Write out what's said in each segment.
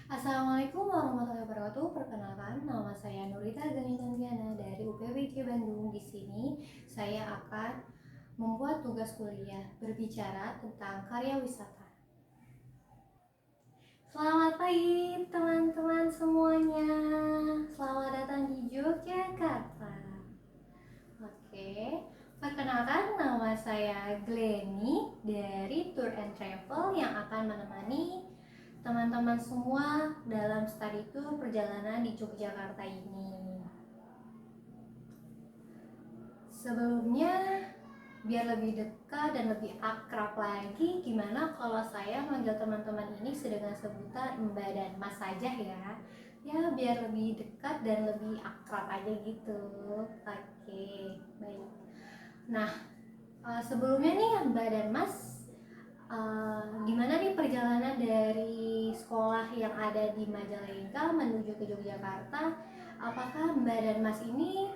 Assalamualaikum warahmatullahi wabarakatuh. Perkenalkan, nama saya Nurita Ganintantiana dari UPWJ Bandung. Di sini saya akan membuat tugas kuliah berbicara tentang karya wisata. Selamat pagi teman-teman semuanya. Selamat datang di Yogyakarta. Oke, perkenalkan nama saya Glenny dari Tour and Travel yang akan menemani teman-teman semua dalam study tour perjalanan di Yogyakarta ini. Sebelumnya, biar lebih dekat dan lebih akrab lagi, gimana kalau saya manggil teman-teman ini dengan sebutan Mbak dan Mas saja ya? Ya, biar lebih dekat dan lebih akrab aja gitu. Oke, baik. Nah, sebelumnya nih Mbak dan Mas, gimana nih perjalanan dari sekolah yang ada di Majalengka menuju ke Yogyakarta? Apakah Mbak dan Mas ini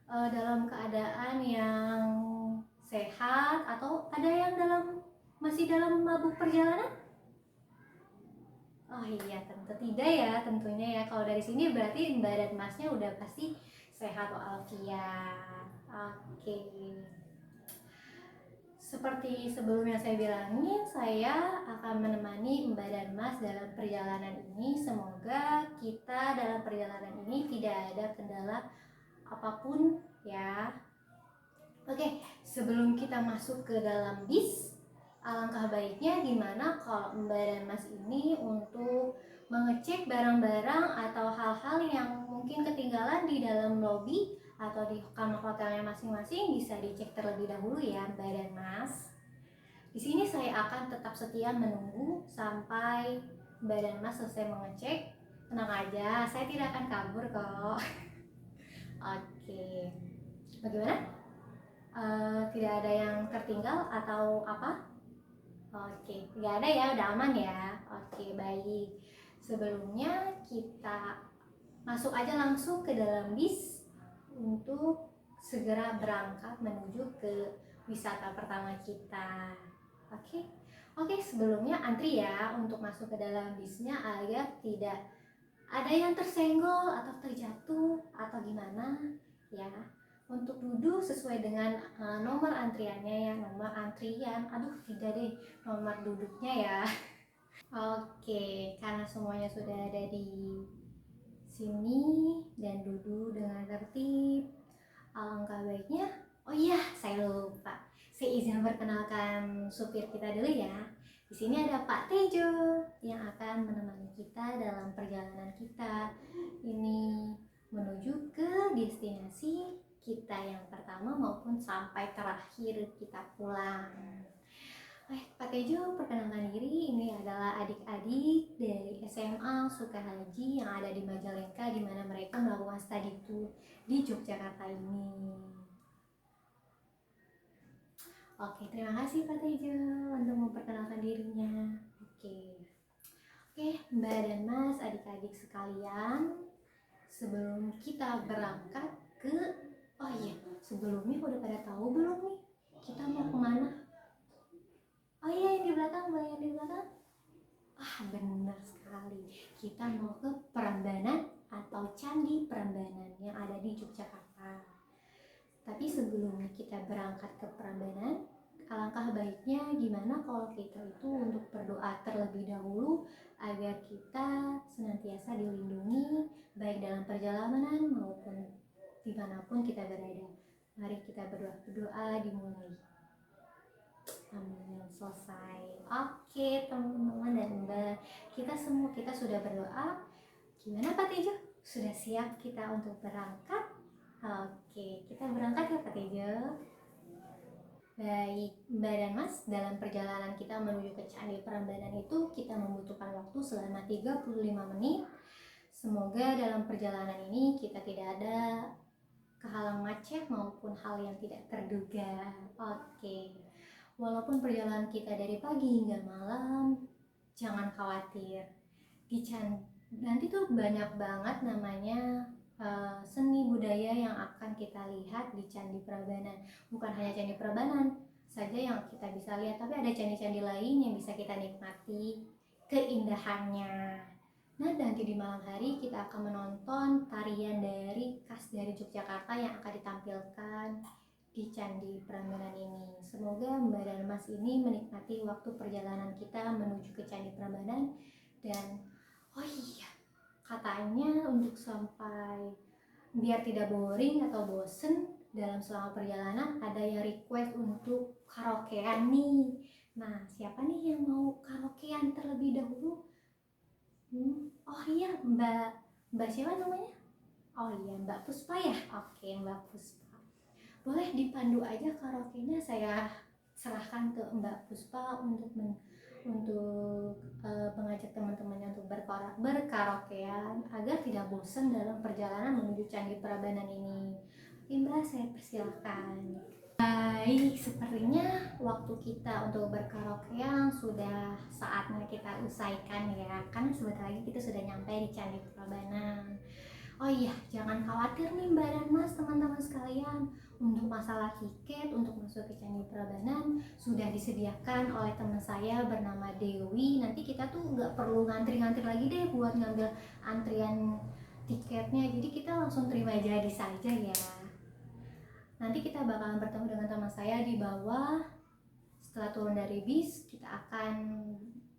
dalam keadaan yang sehat atau ada yang masih dalam mabuk perjalanan? Oh iya, tentu tidak ya, tentunya ya. Kalau dari sini berarti Mbak dan Masnya udah pasti sehat walafiat. Oke. Seperti sebelumnya saya bilangin, saya akan menemani Mbak dan Mas dalam perjalanan ini. Semoga kita dalam perjalanan ini tidak ada kendala apapun ya. Oke, sebelum kita masuk ke dalam bis, alangkah baiknya gimana kalau Mbak dan Mas ini untuk mengecek barang-barang atau hal-hal yang mungkin ketinggalan di dalam lobi atau di kamar hotelnya masing-masing bisa dicek terlebih dahulu ya Mbak dan Mas. Di sini saya akan tetap setia menunggu sampai Mbak dan Mas selesai mengecek. Tenang aja, saya tidak akan kabur kok. Oke, bagaimana? Tidak ada yang tertinggal atau apa? Oke, tidak ada ya, udah aman ya. Oke, baik. Sebelumnya kita masuk aja langsung ke dalam bis untuk segera berangkat menuju ke wisata pertama kita. Oke, oke, sebelumnya antri ya untuk masuk ke dalam bisnya agar tidak ada yang tersenggol atau terjatuh atau gimana ya. Untuk duduk sesuai dengan nomor antriannya ya, nomor antrian. Aduh, tidak deh, nomor duduknya ya. Oke, karena semuanya sudah ada di sini dan duduk dengan tertib, alangkah baiknya. Oh iya, saya lupa. Saya izin perkenalkan supir kita dulu ya. Di sini ada Pak Tejo yang akan menemani kita dalam perjalanan kita ini menuju ke destinasi kita yang pertama maupun sampai terakhir kita pulang. Pak Tejo, perkenalkan diri, ini adalah adik-adik dari SMA Sukahaji yang ada di Majalengka, di mana mereka melakukan study tour di Yogyakarta ini. Oke, terima kasih Pak Tejo untuk memperkenalkan dirinya. Oke, Mbak dan Mas, adik-adik sekalian, sebelum kita berangkat ke, oh iya, sebelumnya udah pada tahu belum nih kita mau kemana? Oh iya, yang di belakang, Mbak, yang di belakang. Benar sekali. Kita mau ke Prambanan atau Candi Prambanan yang ada di Yogyakarta. Tapi sebelum kita berangkat ke Prambanan, alangkah baiknya gimana kalau kita itu untuk berdoa terlebih dahulu agar kita senantiasa dilindungi baik dalam perjalanan maupun dimanapun kita berada. Mari kita berdoa dimulai. Amin, selesai. Oke teman-teman dan Mbak, kita sudah berdoa. Gimana Pak Tejo? Sudah siap kita untuk berangkat? Oke, kita berangkat ya Pak Tejo. Baik, Mbak dan Mas, dalam perjalanan kita menuju ke Candi Prambanan itu kita membutuhkan waktu selama 35 menit. Semoga dalam perjalanan ini kita tidak ada kehalang macet maupun hal yang tidak terduga. Oke. Walaupun perjalanan kita dari pagi hingga malam, jangan khawatir. Nanti tuh banyak banget namanya seni budaya yang akan kita lihat di Candi Prambanan. Bukan hanya Candi Prambanan saja yang kita bisa lihat, tapi ada candi-candi lain yang bisa kita nikmati keindahannya. Nah, nanti di malam hari kita akan menonton tarian khas dari Yogyakarta yang akan ditampilkan di Candi Prambanan ini. Semoga Mbak dan Mas ini menikmati waktu perjalanan kita menuju ke Candi Prambanan. Dan oh iya, katanya untuk sampai biar tidak boring atau bosen dalam selama perjalanan, ada yang request untuk karaokean nih. Nah, siapa nih yang mau karaokean terlebih dahulu? Oh iya, Mbak siapa namanya? Oh iya, Mbak Puspa ya? Oke, Mbak Puspa. Boleh dipandu aja karaoke-nya, saya serahkan ke Mbak Puspa untuk mengajak teman-temannya untuk berkaraokean agar tidak bosan dalam perjalanan menuju Candi Prambanan ini. Oke Mbak, saya persilahkan. Baik, sepertinya waktu kita untuk berkaraokean sudah saatnya kita usaikan ya, karena sebentar lagi kita sudah nyampe di Candi Prambanan. Oh iya, jangan khawatir nih Mbak dan Mas, teman-teman sekalian. Untuk masalah tiket untuk masuk ke Candi Prambanan sudah disediakan oleh teman saya bernama Dewi. Nanti kita tuh nggak perlu ngantri-ngantri lagi deh buat ngambil antrian tiketnya. Jadi kita langsung terima jadi saja ya. Nanti kita bakalan bertemu dengan teman saya di bawah. Setelah turun dari bis, kita akan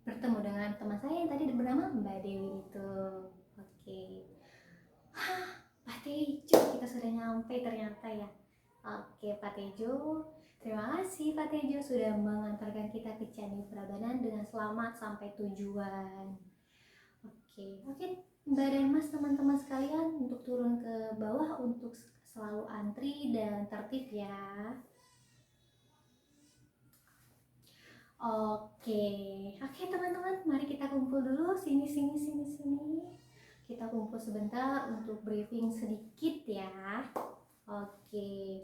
bertemu dengan teman saya yang tadi bernama Mbak Dewi itu. Oke. Pak Tejo, kita sudah nyampe ternyata ya. Oke Pak Tejo, terima kasih Pak Tejo sudah mengantarkan kita ke Candi Prambanan dengan selamat sampai tujuan. Oke, Mbak dan Mas, teman-teman sekalian, untuk turun ke bawah untuk selalu antri dan tertib ya. Oke teman-teman, mari kita kumpul dulu sini. Kita kumpul sebentar untuk briefing sedikit ya. Oke.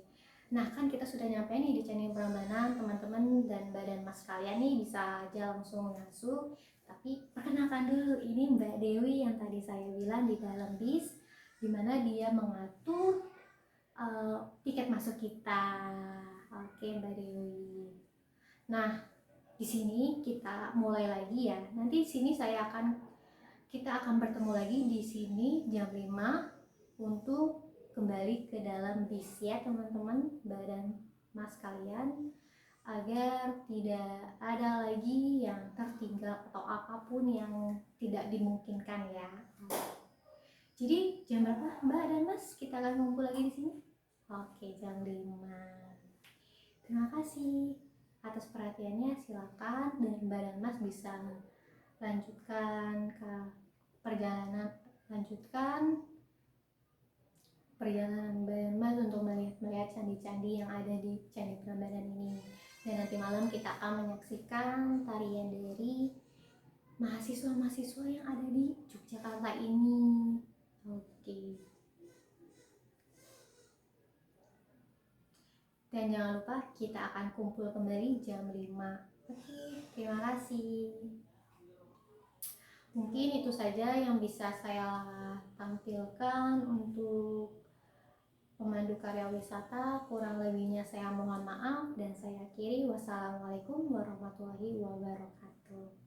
Nah, kan kita sudah nyampe nih di Candi Prambanan, teman-teman dan badan Mas kalian nih bisa aja langsung masuk. Tapi perkenalkan dulu, ini Mbak Dewi yang tadi saya bilang di dalam bis, dimana dia mengatur tiket masuk kita. Oke, Mbak Dewi. Nah, di sini kita mulai lagi ya. Nanti di sini kita akan bertemu lagi di sini jam 5 untuk kembali ke dalam bis ya teman-teman, badan Mas kalian, agar tidak ada lagi yang tertinggal atau apapun yang tidak dimungkinkan ya. Jadi jam berapa Mbak dan Mas kita akan kumpul lagi di sini? Oke, jam 5. Terima kasih atas perhatiannya, silakan dan Mbak dan Mas bisa lanjutkan perjalanan Mbak dan Mas untuk melihat candi-candi yang ada di Candi Prambanan ini. Dan nanti malam kita akan menyaksikan tarian dari mahasiswa-mahasiswa yang ada di Yogyakarta ini. Oke. Dan jangan lupa kita akan kumpul kembali jam 5. Oke, terima kasih. Mungkin itu saja yang bisa saya tampilkan untuk pemandu karya wisata. Kurang lebihnya saya mohon maaf dan saya akhiri. Wassalamualaikum warahmatullahi wabarakatuh.